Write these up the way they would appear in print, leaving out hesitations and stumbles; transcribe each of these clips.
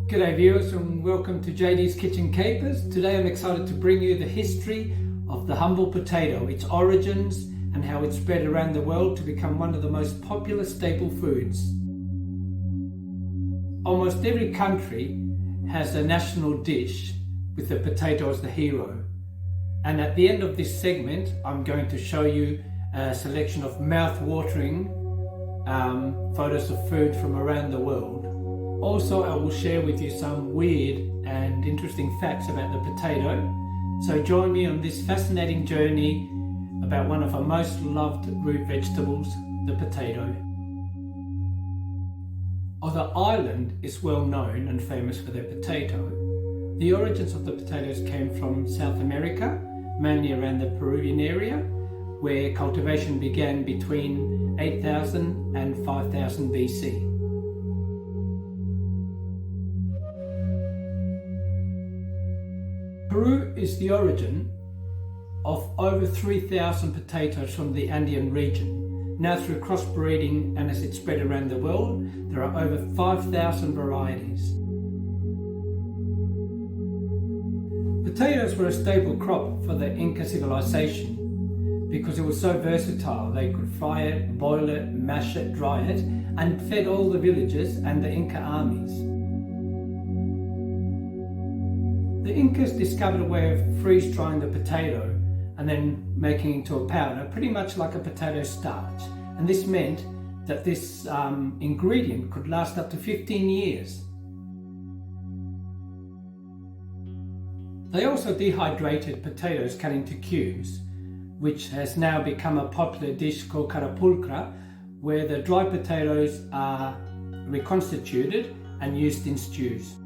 G'day viewers and welcome to JD's Kitchen Capers. Today I'm excited to bring you the history of the humble potato, its origins and how it spread around the world to become one of the most popular staple foods. Almost every country has a national dish with the potato as the hero. And at the end of this segment I'm going to show you a selection of mouth-watering photos of food from around the world. Also, I will share with you some weird and interesting facts about the potato. So join me on this fascinating journey about one of our most loved root vegetables, the potato. Although Ireland is well known and famous for their potato, the origins of the potatoes came from South America, mainly around the Peruvian area, where cultivation began between 8000 and 5000 BC. Peru is the origin of over 3,000 potatoes from the Andean region. Now through crossbreeding and as it spread around the world, there are over 5,000 varieties. Potatoes were a staple crop for the Inca civilization because it was so versatile. They could fry it, boil it, mash it, dry it, and fed all the villagers and the Inca armies. The Incas discovered a way of freeze-drying the potato and then making it into a powder, pretty much like a potato starch. And this meant that this ingredient could last up to 15 years. They also dehydrated potatoes cut into cubes, which has now become a popular dish called carapulcra, where the dry potatoes are reconstituted and used in stews.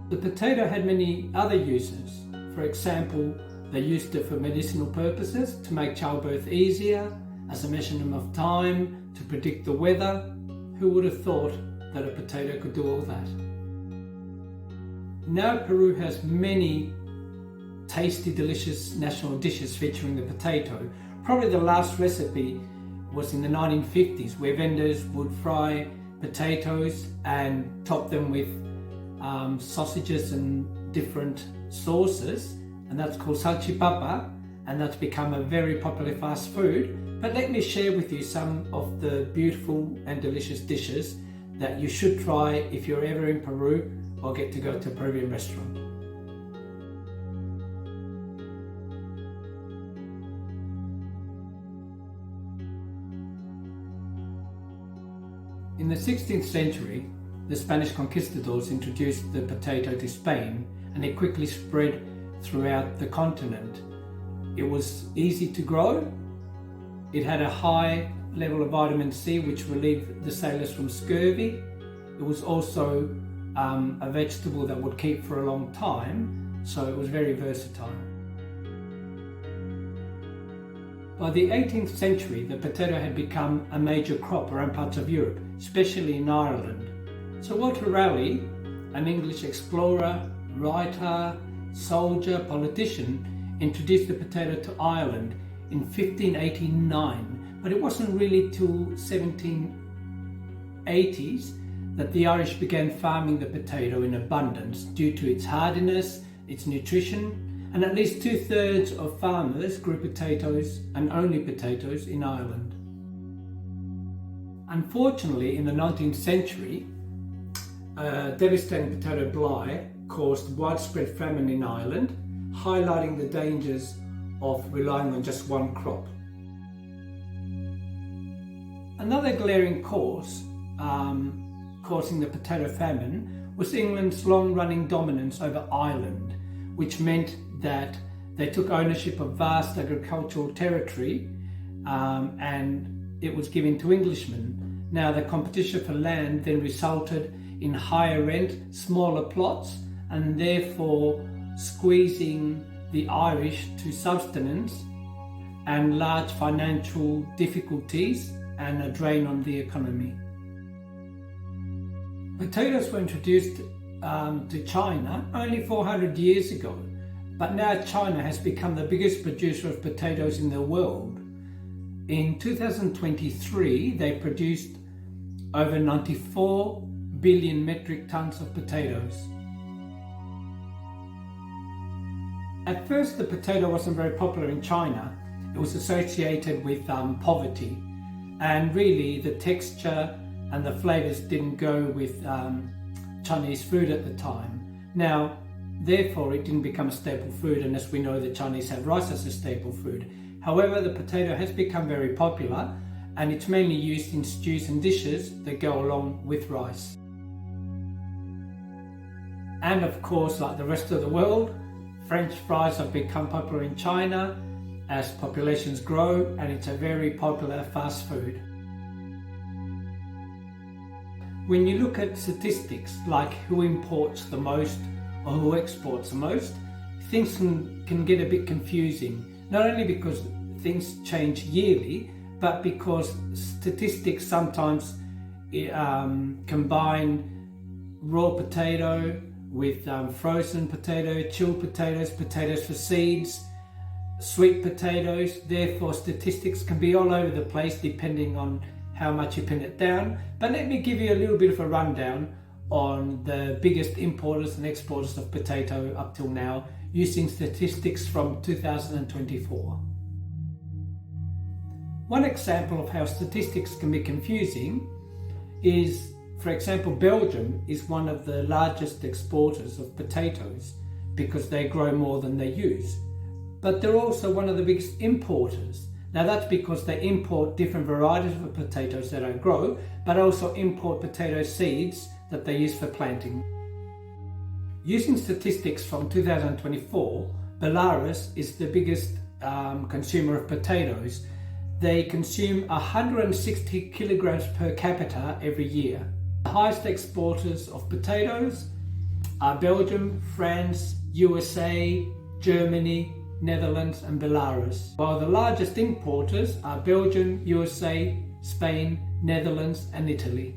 The potato had many other uses. For example, they used it for medicinal purposes, to make childbirth easier, as a measurement of time, to predict the weather. Who would have thought that a potato could do all that? Now Peru has many tasty, delicious national dishes featuring the potato. Probably the last recipe was in the 1950s, where vendors would fry potatoes and top them with sausages and different sauces, and that's called salchipapa, and that's become a very popular fast food. But let me share with you some of the beautiful and delicious dishes that you should try if you're ever in Peru or get to go to a Peruvian restaurant. In the 16th century, the Spanish conquistadors introduced the potato to Spain, and it quickly spread throughout the continent. It was easy to grow, it had a high level of vitamin C which relieved the sailors from scurvy. It was also a vegetable that would keep for a long time, so it was very versatile. By the 18th century, the potato had become a major crop around parts of Europe, especially in Ireland. So Walter Raleigh, an English explorer, writer, soldier, politician, introduced the potato to Ireland in 1589, but it wasn't really till 1780s that the Irish began farming the potato in abundance due to its hardiness, its nutrition, and at least 2/3 of farmers grew potatoes, and only potatoes, in Ireland. Unfortunately, in the 19th century, devastating potato blight caused widespread famine in Ireland, highlighting the dangers of relying on just one crop. Another glaring cause causing the potato famine was England's long-running dominance over Ireland, which meant that they took ownership of vast agricultural territory and it was given to Englishmen. Now the competition for land then resulted in higher rent, smaller plots, and therefore squeezing the Irish to subsistence and large financial difficulties and a drain on the economy. Potatoes were introduced to China only 400 years ago, but now China has become the biggest producer of potatoes in the world. In 2023, they produced over 94 billion metric tons of potatoes. At first, the potato wasn't very popular in China. It was associated with poverty, and really the texture and the flavors didn't go with Chinese food at the time. Now, therefore, it didn't become a staple food, and as we know, the Chinese have rice as a staple food. However, the potato has become very popular, and it's mainly used in stews and dishes that go along with rice. And of course, like the rest of the world, French fries have become popular in China as populations grow, and it's a very popular fast food. When you look at statistics like who imports the most or who exports the most, things can get a bit confusing. Not only because things change yearly, but because statistics sometimes combine raw potato with frozen potato, chilled potatoes, potatoes for seeds, sweet potatoes. Therefore, statistics can be all over the place depending on how much you pin it down. But let me give you a little bit of a rundown on the biggest importers and exporters of potato up till now, using statistics from 2024. One example of how statistics can be confusing is, for example, Belgium is one of the largest exporters of potatoes because they grow more than they use. But they're also one of the biggest importers. Now that's because they import different varieties of potatoes that don't grow, but also import potato seeds that they use for planting. Using statistics from 2024, Belarus is the biggest consumer of potatoes. They consume 160 kilograms per capita every year. The highest exporters of potatoes are Belgium, France, USA, Germany, Netherlands and Belarus, while the largest importers are Belgium, USA, Spain, Netherlands and Italy.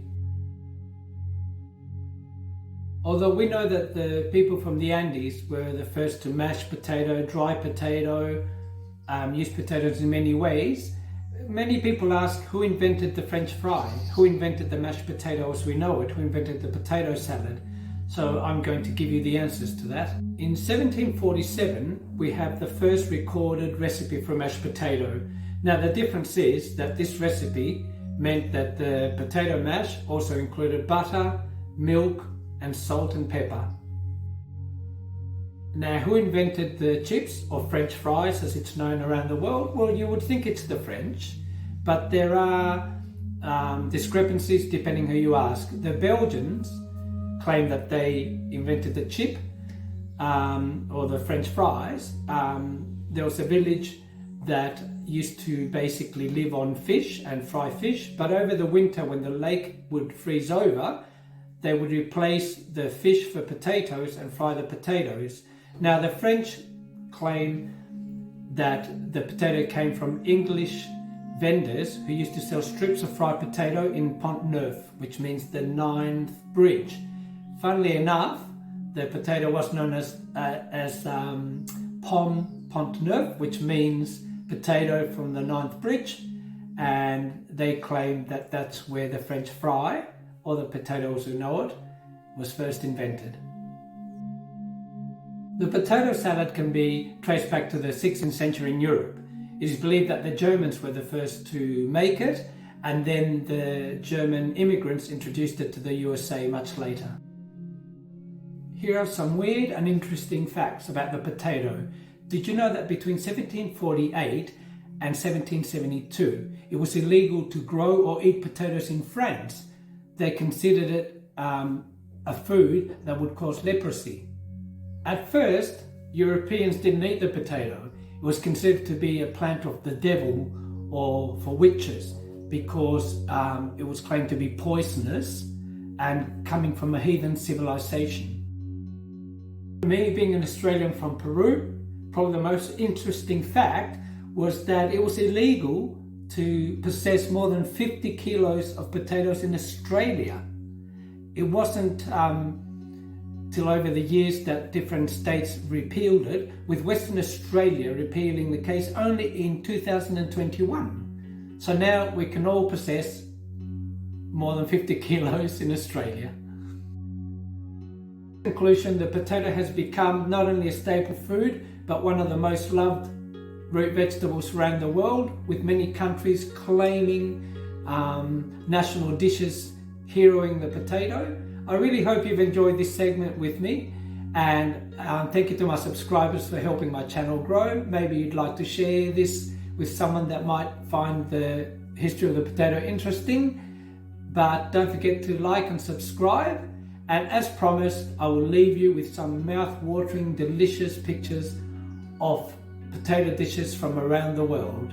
Although we know that the people from the Andes were the first to mash potato, dry potato, use potatoes in many ways, many people ask who invented the French fry, who invented the mashed potato as we know it, who invented the potato salad. So I'm going to give you the answers to that. In 1747, we have the first recorded recipe for mashed potato. Now the difference is that this recipe meant that the potato mash also included butter, milk, and salt and pepper. Now, who invented the chips or French fries as it's known around the world? Well, you would think it's the French, but there are discrepancies depending who you ask. The Belgians claim that they invented the chip or the French fries. There was a village that used to basically live on fish and fry fish, but over the winter when the lake would freeze over, they would replace the fish for potatoes and fry the potatoes. Now the French claim that the potato came from English vendors who used to sell strips of fried potato in Pont Neuf, which means the 9th bridge. Funnily enough, the potato was known as Pomme Pont Neuf, which means potato from the 9th bridge, and they claim that that's where the French fry, or the potatoes who know it, was first invented. The potato salad can be traced back to the 16th century in Europe. It is believed that the Germans were the first to make it, and then the German immigrants introduced it to the USA much later. Here are some weird and interesting facts about the potato. Did you know that between 1748 and 1772, it was illegal to grow or eat potatoes in France? They considered it a food that would cause leprosy. At first, Europeans didn't eat the potato. It was considered to be a plant of the devil or for witches because it was claimed to be poisonous and coming from a heathen civilization. Me being an Australian from Peru, probably the most interesting fact was that it was illegal to possess more than 50 kilos of potatoes in Australia. It wasn't till over the years that different states repealed it, with Western Australia repealing the case only in 2021. So now we can all possess more than 50 kilos in Australia. conclusion, the potato has become not only a staple food, but one of the most loved root vegetables around the world, with many countries claiming national dishes heroing the potato. I really hope you've enjoyed this segment with me, and thank you to my subscribers for helping my channel grow. Maybe you'd like to share this with someone that might find the history of the potato interesting, but don't forget to like and subscribe. And as promised, I will leave you with some mouth-watering, delicious pictures of potato dishes from around the world.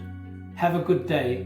Have a good day.